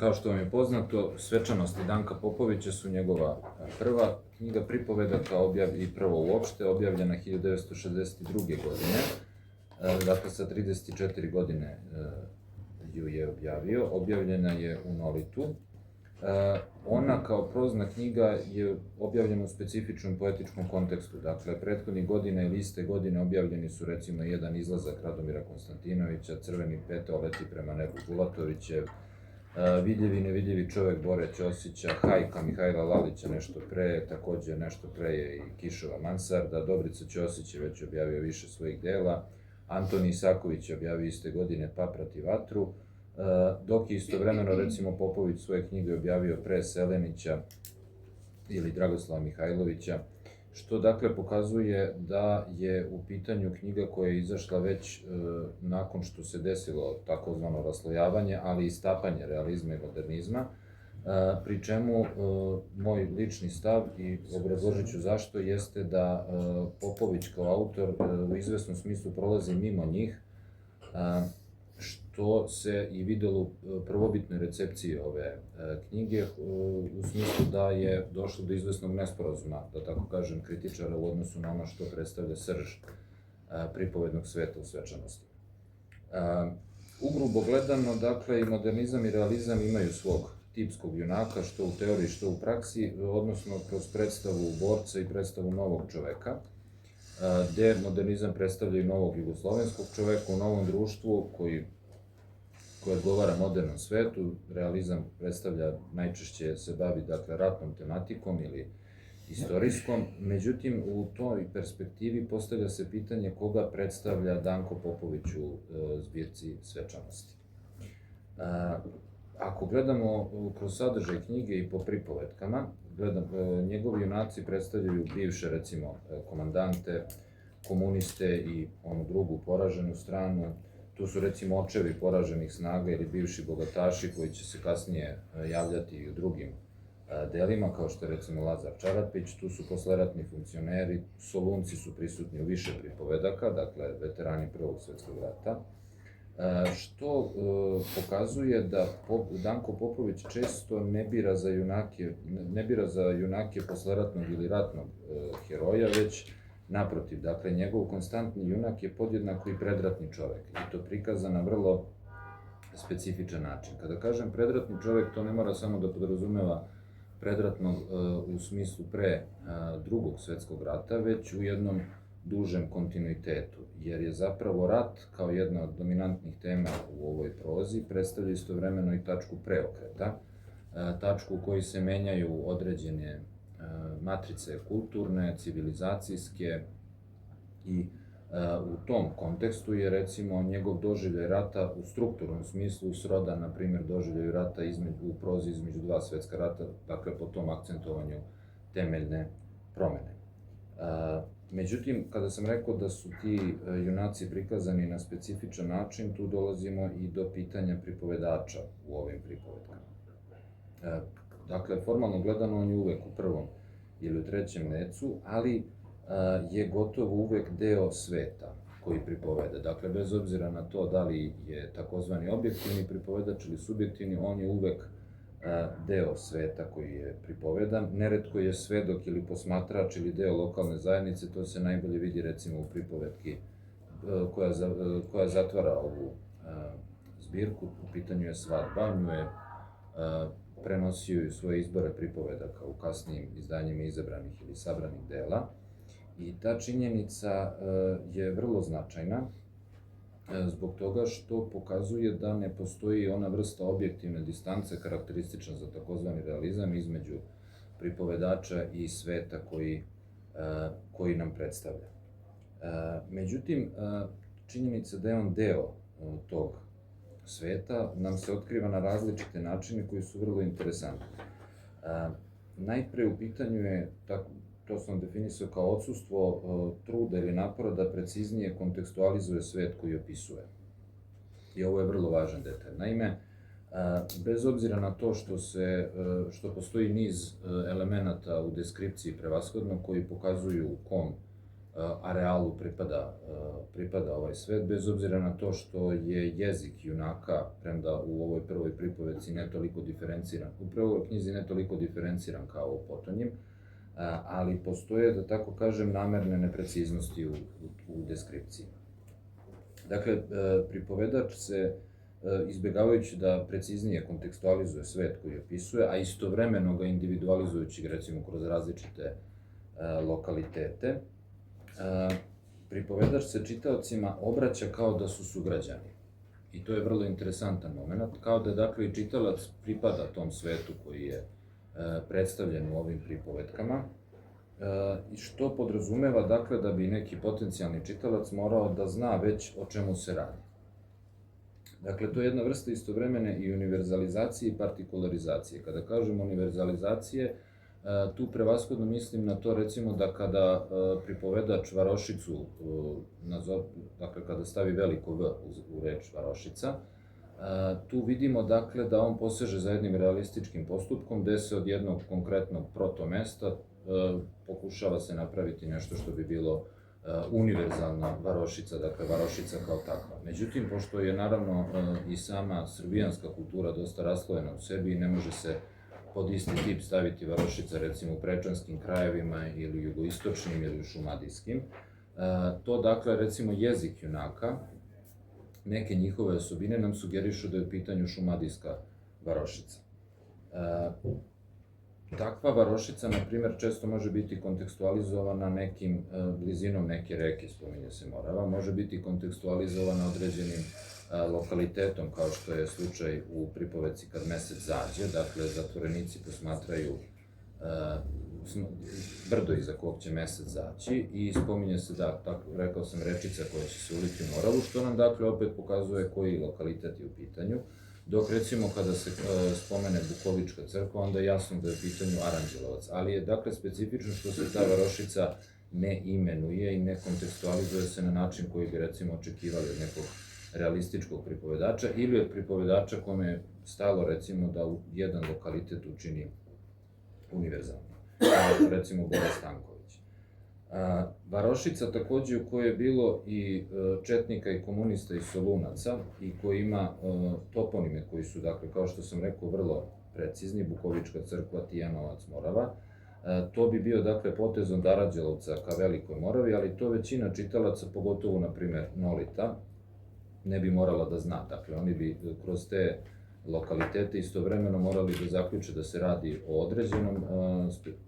Kao što vam je poznato, Svečanosti Danka Popovića su njegova prva knjiga pripovedaka i prvo uopšte, objavljena 1962. godine. Dakle, sa 34 godine ju je objavio. Objavljena je u Nolitu. Ona kao prozna knjiga je objavljena u specifičnom poetičkom kontekstu. Dakle, prethodnih godina ili iste godine objavljeni su recimo jedan izlazak Radomira Konstantinovića, Crveni petao leti prema nebu Bulatovićev, Vidljivi i nevidljivi čovek Bore Ćosića, Hajka Mihajla Lalića nešto pre, takođe nešto pre je i Kišova mansarda, Dobrica Ćosić je već objavio više svojih dela, Antoni Isaković je objavio iste godine Pa prati vatru, dok je istovremeno recimo Popović svoje knjige objavio pre Selenića ili Dragoslava Mihajlovića, što dakle pokazuje da je u pitanju knjiga koja je izašla već nakon što se desilo takozvano raslojavanje, ali i stapanje realizma i modernizma, pri čemu moj lični stav, i obrazložit ću zašto, jeste da Popović kao autor u izvesnom smislu prolazi mimo njih, što se i videlo u prvobitnoj recepciji ove knjige, u smislu da je došlo do izvesnog nesporazuma, da tako kažem, kritičara u odnosu na ono što predstavlja srž pripovednog sveta u svečanosti. Ugrubo gledano, dakle, i modernizam i realizam imaju svog tipskog junaka, što u teoriji, što u praksi, odnosno kroz predstavu borca i predstavu novog čoveka, gde modernizam predstavlja i novog jugoslovenskog čoveka u novom društvu koji odgovara modernom svetu, realizam predstavlja, najčešće se bavi, dakle, ratnom tematikom ili istorijskom, međutim, u toj perspektivi postavlja se pitanje koga predstavlja Danko Popović u zbirci Svečanosti. Ako gledamo kroz sadržaj knjige i po pripovetkama, njegovi junaci predstavljaju bivše, recimo, komandante, komuniste i onu drugu poraženu stranu. Tu su recimo očevi poraženih snaga ili bivši bogataši koji će se kasnije javljati i u drugim delima, kao što je recimo Lazar Čarapić. Tu su posleratni funkcioneri, Solunci su prisutni u više pripovedaka, dakle veterani Prvog svetskog rata, što pokazuje da Danko Popović često ne bira za junake posleratnog ili ratnog heroja, već naprotiv, dakle, njegov konstantni junak je podjednako i predratni čovek, i to prikazan na vrlo specifičan način. Kada kažem predratni čovek, to ne mora samo da podrazumeva predratnog u smislu pre Drugog svetskog rata, već u jednom dužem kontinuitetu, jer je zapravo rat, kao jedna od dominantnih tema u ovoj prozi, predstavlja istovremeno i tačku preokreta, tačku u kojoj se menjaju određene matrice kulturne, civilizacijske, i u tom kontekstu je recimo njegov doživljaj rata u strukturnom smislu srodan, na primjer, doživljaju rata u prozi između dva svetska rata, dakle po tom akcentovanju temeljne promene. Međutim, kada sam rekao da su ti junaci prikazani na specifičan način, tu dolazimo i do pitanja pripovedača u ovim pripovedkama. Dakle, formalno gledano, on je uvek u prvom ili u trećem necu, ali je gotovo uvek deo sveta koji pripoveda. Dakle, bez obzira na to da li je takozvani objektivni pripovedač ili subjektivni, on je uvek deo sveta koji je pripovedan. Neretko je svedok ili posmatrač ili deo lokalne zajednice, to se najbolje vidi recimo u pripovetki koja zatvara ovu zbirku, u pitanju je Svadba, nju je prenosio i svoje izbore pripovedaka u kasnijim izdanjima izabranih ili sabranih dela, i ta činjenica je vrlo značajna zbog toga što pokazuje da ne postoji ona vrsta objektivne distance karakteristična za takozvani realizam između pripovedača i sveta koji nam predstavlja. Međutim, činjenica da je on deo tog sveta nam se otkriva na različite načine koji su vrlo interesantni. Najpre u pitanju je, to sam definisao kao odsustvo truda ili napora da preciznije kontekstualizuje svet koji opisuje. I ovo je vrlo važan detalj. Naime, bez obzira na to što postoji niz elemenata u deskripciji prevashodno koji pokazuju u kom arealu pripada ovaj svet, bez obzira na to što je jezik junaka, premda u ovoj prvoj pripovedci ne toliko diferenciran, u prvoj knjizi ne toliko diferenciran kao u potonjim, ali postoje, da tako kažem, namerne nepreciznosti u deskripciji. Dakle, pripovedač se, izbjegavajući da preciznije kontekstualizuje svet koji opisuje, a istovremeno ga individualizujući, recimo, kroz različite lokalitete, pripovedač se čitaocima obraća kao da su sugrađani. I to je vrlo interesantan moment, kao da, dakle, i čitalac pripada tom svetu koji je predstavljen u ovim pripovetkama, i što podrazumeva, dakle, da bi neki potencijalni čitalac morao da zna već o čemu se radi. Dakle, to je jedna vrsta istovremene i univerzalizacije i partikularizacije. Kada kažem univerzalizacije, tu prevashodno mislim na to, recimo, da kada pripovedač varošicu, dakle, kada stavi veliko V u reč varošica, tu vidimo, dakle, da on poseže za jednim realističkim postupkom, gde se od jednog konkretnog protomesta pokušava se napraviti nešto što bi bilo univerzalna varošica, dakle, varošica kao takva. Međutim, pošto je, naravno, i sama srbijanska kultura dosta raslojena u sebi i ne može se pod isti tip staviti varošica, recimo, u prečanskim krajevima ili jugoistočnim ili šumadijskim, to, dakle, recimo, jezik junaka, neke njihove osobine nam sugerišu da je u pitanju šumadijska varošica. Takva varošica, na primer, često može biti kontekstualizovana nekim blizinom neke reke, spominje se Morava, može biti kontekstualizovana određenim lokalitetom, kao što je slučaj u pripovedci Kad mesec zađe, dakle, zatvorenici posmatraju brdo iza kog će mesec zaći i spominje se, da, rekao sam, rečica koja će se uliti u Moravu, što nam, dakle, opet pokazuje koji lokalitet je u pitanju, dok, recimo, kada se spomene Bukovička crkva, onda je jasno da je u pitanju Aranđelovac, ali je, dakle, specifično što se ta varošica ne imenuje i ne kontekstualizuje se na način koji bi, recimo, očekivali od nekog realističkog pripovedača ili od pripovedača kome je stalo, recimo, da jedan lokalitet učini univerzalno, kao, recimo, Bora Stanković. Varošica, takođe, u kojoj je bilo i četnika i komunista i solunaca i koji ima toponime koji su, dakle, kao što sam rekao, vrlo precizni, Bukovička crkva, Tijanovac, Morava, to bi bio, dakle, potez od Aranđelovca ka Velikoj Moravi, ali to većina čitalaca, pogotovo, na primer, Nolita, ne bi morala da zna. Dakle, oni bi kroz te lokalitete istovremeno morali da zaključe da se radi o određenom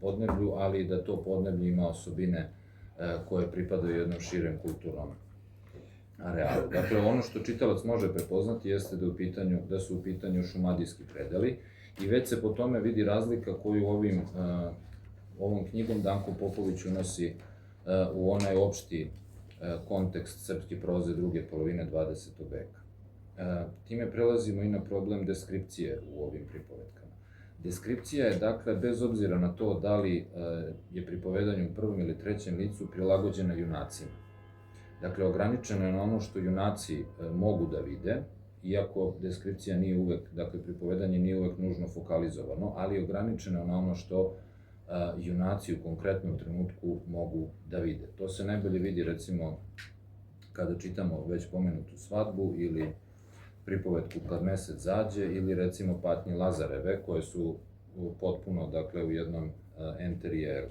podneblju, ali da to podneblje ima osobine koje pripadaju jednom širem kulturnom arealu. Dakle, ono što čitalac može prepoznati jeste da su u pitanju šumadijski predeli i već se po tome vidi razlika koju ovom knjigom Danko Popović unosi u onaj opšti kontekst srpske proze druge polovine 20. veka. Time prelazimo i na problem deskripcije u ovim pripovetkama. Deskripcija je, dakle, bez obzira na to da li je pripovedanje u prvom ili trećem licu prilagođena junacima. Dakle, ograničena je na ono što junaci mogu da vide, iako deskripcija nije uvek, dakle, pripovedanje nije uvek nužno fokalizovano, ali je ograničena na ono što junaci u konkretnom trenutku mogu da vide. To se najbolje vidi, recimo, kada čitamo već pomenutu Svadbu ili pripovetku Kad mesec zađe ili, recimo, Patnje Lazareve, koje su potpuno, dakle, u jednom enterijeru.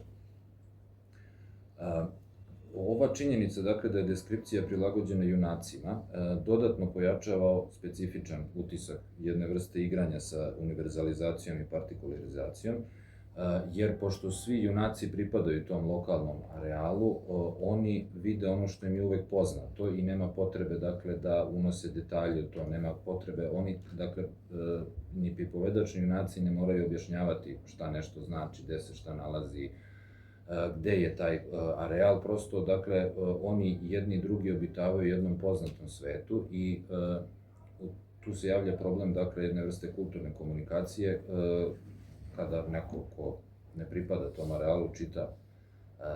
Ova činjenica, dakle, da je deskripcija prilagođena junacima, dodatno pojačava specifičan utisak jedne vrste igranja sa univerzalizacijom i partikularizacijom, jer pošto svi junaci pripadaju tom lokalnom arealu, oni vide ono što im je uvek poznato i nema potrebe, dakle, da unose detalje u to, nema potrebe, oni, dakle, ni pripovedač ni junaci ne moraju objašnjavati šta nešto znači, gde se šta nalazi, gde je taj areal, prosto, dakle, oni jedni i drugi obitavaju u jednom poznatom svetu i tu se javlja problem, dakle, jedne vrste kulturne komunikacije, kada neko ko ne pripada tom arealu čita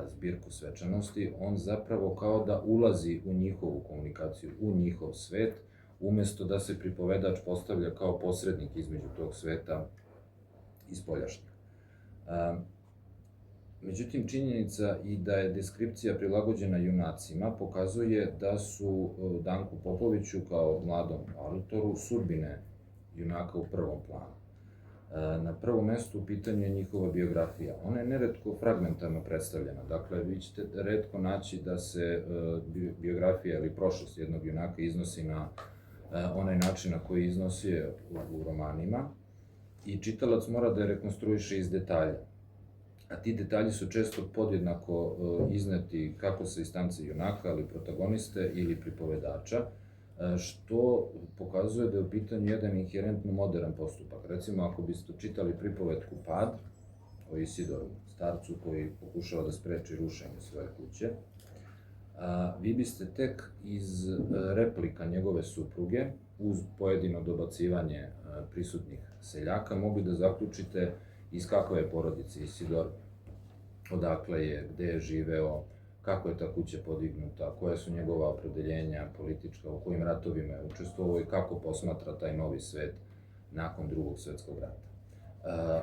zbirku svečanosti, on zapravo kao da ulazi u njihovu komunikaciju, u njihov svet, umesto da se pripovedač postavlja kao posrednik između tog sveta i spoljašnjeg. Međutim, činjenica i da je deskripcija prilagođena junacima pokazuje da su Danku Popoviću kao mladom autoru sudbine junaka u prvom planu. Na prvom mestu u pitanju je njihova biografija. Ona je neretko fragmentarno predstavljena. Dakle, vi ćete retko naći da se biografija ili prošlost jednog junaka iznosi na onaj način na koji iznosi u romanima i čitalac mora da je rekonstruiše iz detalja. A ti detalji su često podjednako izneti kako sa instance junaka, ali protagoniste ili pripovedača, što pokazuje da je u pitanju jedan inherentno modern postupak. Recimo, ako biste čitali pripovetku Pad o Isidoru, starcu koji pokušava da spreči rušenje svoje kuće, vi biste tek iz replika njegove supruge, uz pojedino dobacivanje prisutnih seljaka, mogli da zaključite iz kakve je porodice Isidor, odakle je, gde je živeo, kako je ta kuća podignuta, koja su njegova opredeljenja politička, u kojim ratovima je učestvovao i kako posmatra taj novi svet nakon Drugog svetskog rata.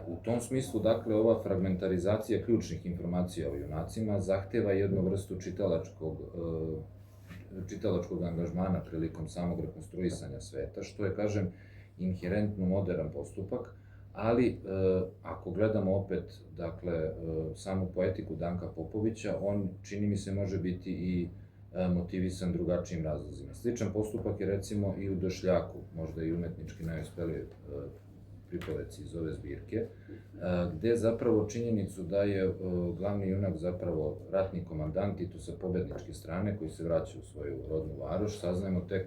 U tom smislu, dakle, ova fragmentarizacija ključnih informacija o junacima zahteva jednu vrstu čitalačkog angažmana prilikom samog rekonstruisanja sveta, što je, kažem, inherentno modern postupak, ali ako gledamo opet, dakle, samu poetiku Danka Popovića, on, čini mi se, može biti i motivisan drugačijim razlozima. Sličan postupak je, recimo, i u Došljaku, možda i umetnički najuspelije pripovedci iz ove zbirke, gde zapravo činjenicu da je glavni junak zapravo ratni komandant i to sa pobedničke strane koji se vraća u svoju rodnu varoš, saznajemo tek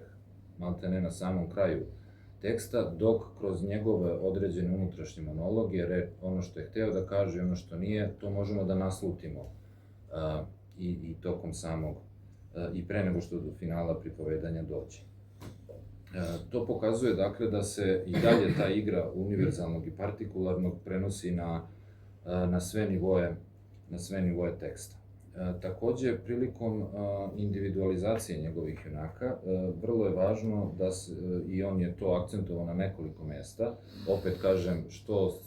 maltene na samom kraju teksta, dok kroz njegove određene unutrašnje monologe, ono što je hteo da kaže i ono što nije, to možemo da naslutimo i tokom samog, i pre nego što do finala pripovedanja dođe. To pokazuje, dakle, da se i dalje ta igra univerzalnog i partikularnog prenosi na sve nivoje teksta. Takođe, prilikom individualizacije njegovih junaka, vrlo je važno da se, i on je to akcentovao na nekoliko mesta, opet kažem, što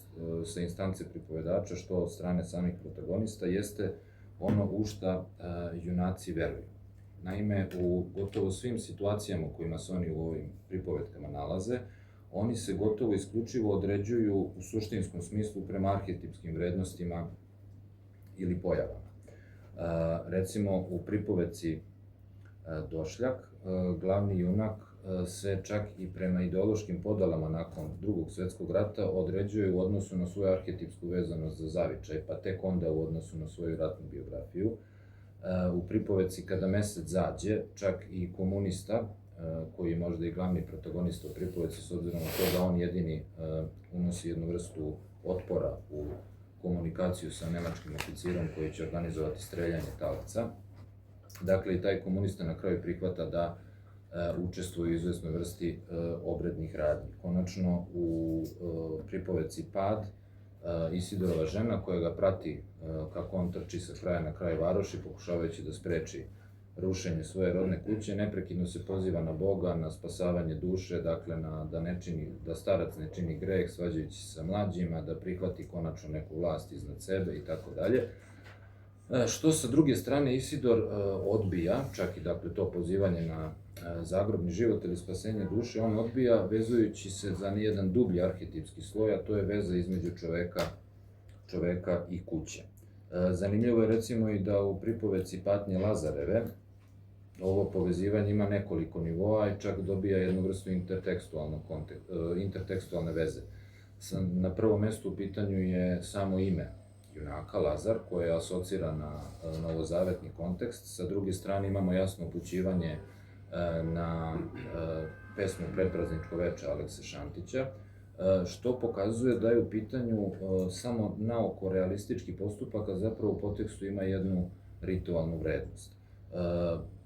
sa instance pripovedača, što od strane samih protagonista, jeste ono u šta junaci veruju. Naime, u gotovo svim situacijama u kojima se oni u ovim pripovetkama nalaze, oni se gotovo isključivo određuju u suštinskom smislu prema arhetipskim vrednostima ili pojavama. Recimo, u pripovetci Došljak, glavni junak se čak i prema ideološkim podalama nakon Drugog svetskog rata određuje u odnosu na svoju arhetipsku vezanost za zavičaj, pa tek onda u odnosu na svoju ratnu biografiju. U pripovetci Kada mesec zađe, čak i komunista, koji je možda i glavni protagonista u pripovetci, s obzirom na to da on jedini unosi jednu vrstu otpora u komunikaciju sa nemačkim oficirom koji će organizovati streljanje talaca. Dakle, i taj komunista na kraju prihvata da učestvuje u izvesnoj vrsti obrednih radnji. Konačno, u pripovetci Pad, Isidorova žena koja ga prati kako on trči sa kraja na kraj varoši, pokušavajući da spreči rušenje svoje rodne kuće, neprekidno se poziva na Boga, na spasavanje duše, dakle da starac ne čini greh, svađajući se sa mlađima, da prihvati konačno neku vlast iznad sebe i tako dalje. Što sa druge strane Isidor odbija, čak i dakle to pozivanje na zagrobni život ili spasenje duše, on odbija vezujući se za jedan dublji arhetipski sloj, a to je veza između čoveka i kuće. Zanimljivo je recimo i da u pripovetci Patnje Lazareve ovo povezivanje ima nekoliko nivoa i čak dobija jednu vrstu intertekstualne veze. Na prvom mestu u pitanju je samo ime junaka, Lazar, koje asocira na novozavetni kontekst. Sa druge strane imamo jasno upućivanje na pesmu Predprazničko veče Alekse Šantića, što pokazuje da je u pitanju samo naoko realistički postupak, a zapravo u podtekstu ima jednu ritualnu vrednost.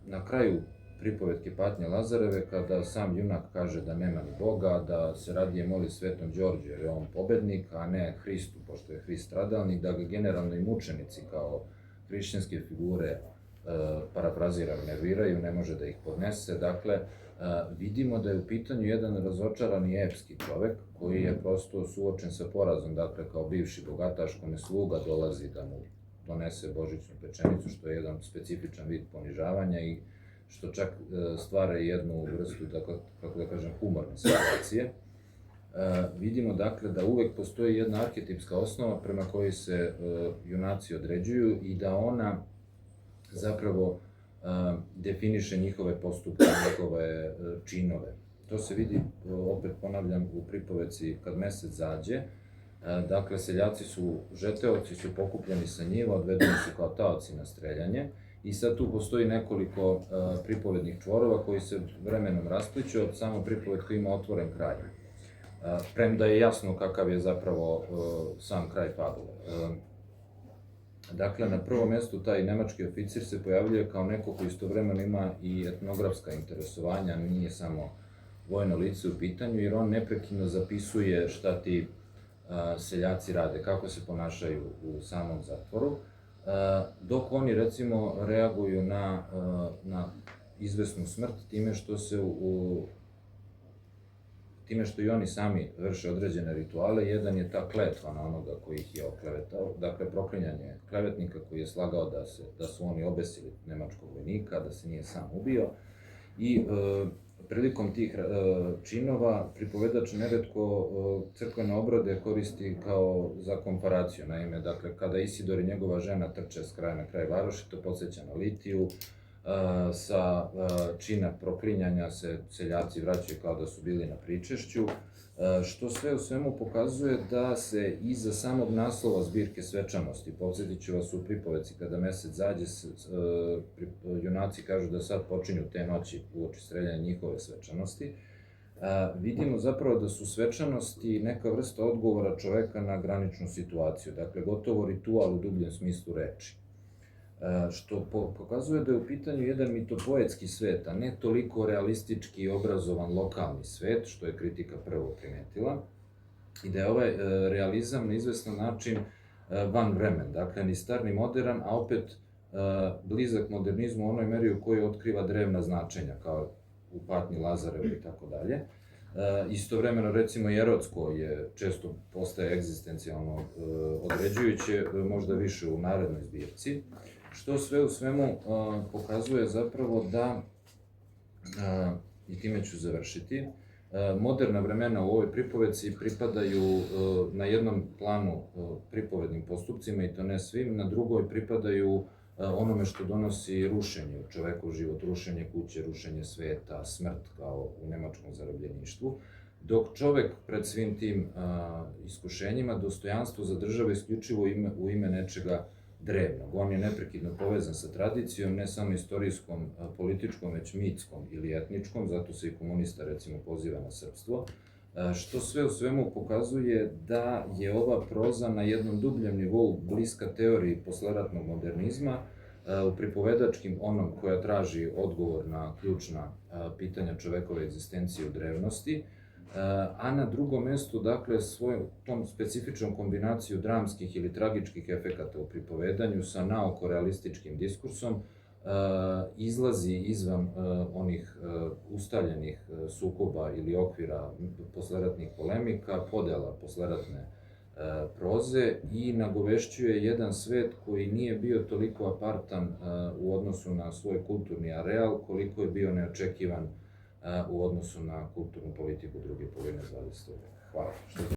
Na kraju pripovetke Patnje Lazareve, kada sam junak kaže da nema ni Boga, da se radije moli Svetom Đorđu jer je on pobednik, a ne Hristu, pošto je Hrist stradalnik, da ga generalno i mučenici kao hrišćanske figure, parafraziram, nerviraju, ne može da ih podnese. Dakle, vidimo da je u pitanju jedan razočarani epski čovek koji je prosto suočen sa porazom, dakle kao bivši bogataš kome sluga dolazi da mu donese božićnu pečenicu, što je jedan specifičan vid ponižavanja i što čak stvara jednu vrstu, kako da kažem, humorne situacije. Vidimo dakle da uvek postoji jedna arhetipska osnova prema kojoj se junaci određuju i da ona zapravo definiše njihove postupke, njihove činove. To se vidi, opet ponavljam, u pripovedci Kad mesec zađe. Dakle, seljaci su žeteoci, su pokupljeni sa njiva, odvedeni su kao taoci na streljanje i sad tu postoji nekoliko pripovednih čvorova koji se vremenom raspliću, od samo pripovedka ima otvoren kraj. Premda je jasno kakav je zapravo sam kraj fabule. Dakle, na prvom mestu taj nemački oficir se pojavljuje kao neko ko istovremeno ima i etnografska interesovanja, nije samo vojno lice u pitanju, jer on neprekidno zapisuje šta ti seljaci rade, kako se ponašaju u samom zatvoru, dok oni, recimo, reaguju na izvesnu smrt time što i oni sami vrše određene rituale. Jedan je ta kletva na onoga koji ih je oklevetao, dakle proklinjanje klevetnika koji je slagao da su oni obesili nemačkog vojnika, da se nije sam ubio. I prilikom tih činova pripovedač neretko crkvene obrade koristi kao za komparaciju. Naime, dakle, kada Isidor i njegova žena trče s kraja na kraj varoši, to podsjeća na Litiju. Sa čina proklinjanja se seljaci vraćaju kao da su bili na pričešću, što sve u svemu pokazuje da se iza samog naslova zbirke svečanosti, podsjetit ću vas u pripovedci Kada mesec zađe, junaci kažu da sad počinju te noći uoči streljanja njihove svečanosti, vidimo zapravo da su svečanosti neka vrsta odgovora čoveka na graničnu situaciju, dakle gotovo ritual u dubljem smislu reči. Što pokazuje da je u pitanju jedan mitopoetski svet, a ne toliko realistički obrazovan lokalni svet, što je kritika prvo primetila, i da je ovaj realizam na izvestan način van vremen, dakle ni star ni modern, a opet blizak modernizmu u onoj meri u kojoj otkriva drevna značenja, kao u Patnji Lazarevu i tako dalje. Istovremeno, recimo, erotsko je često postaje egzistencijalno određujuće, možda više u narednoj zbirci, što sve u svemu pokazuje zapravo da, i time ću završiti, moderna vremena u ovoj pripovedci pripadaju na jednom planu pripovednim postupcima, i to ne svim, na drugoj pripadaju onome što donosi rušenje u čovekov život, rušenje kuće, rušenje sveta, smrt kao u nemačkom zarobljeništvu, dok čovek pred svim tim iskušenjima dostojanstvo zadržava isključivo u ime nečega drevnog. On je neprekidno povezan sa tradicijom, ne samo istorijskom, političkom, već mitskom ili etničkom, zato se i komunista, recimo, poziva na srpstvo, što sve u svemu pokazuje da je ova proza na jednom dubljem nivou bliska teoriji posleratnog modernizma, u pripovedačkim onom koja traži odgovor na ključna pitanja čovekove egzistencije u drevnosti, a na drugom mestu, dakle, tom specifičnom kombinaciju dramskih ili tragičkih efekata u pripovedanju sa naoko realističkim diskursom izlazi izvan onih ustaljenih sukoba ili okvira posleratnih polemika, podela posleratne proze i nagovešćuje jedan svet koji nije bio toliko apartan u odnosu na svoj kulturni areal, koliko je bio neočekivan u odnosu na kulturnu politiku druge polovine 20. veka. Hvala.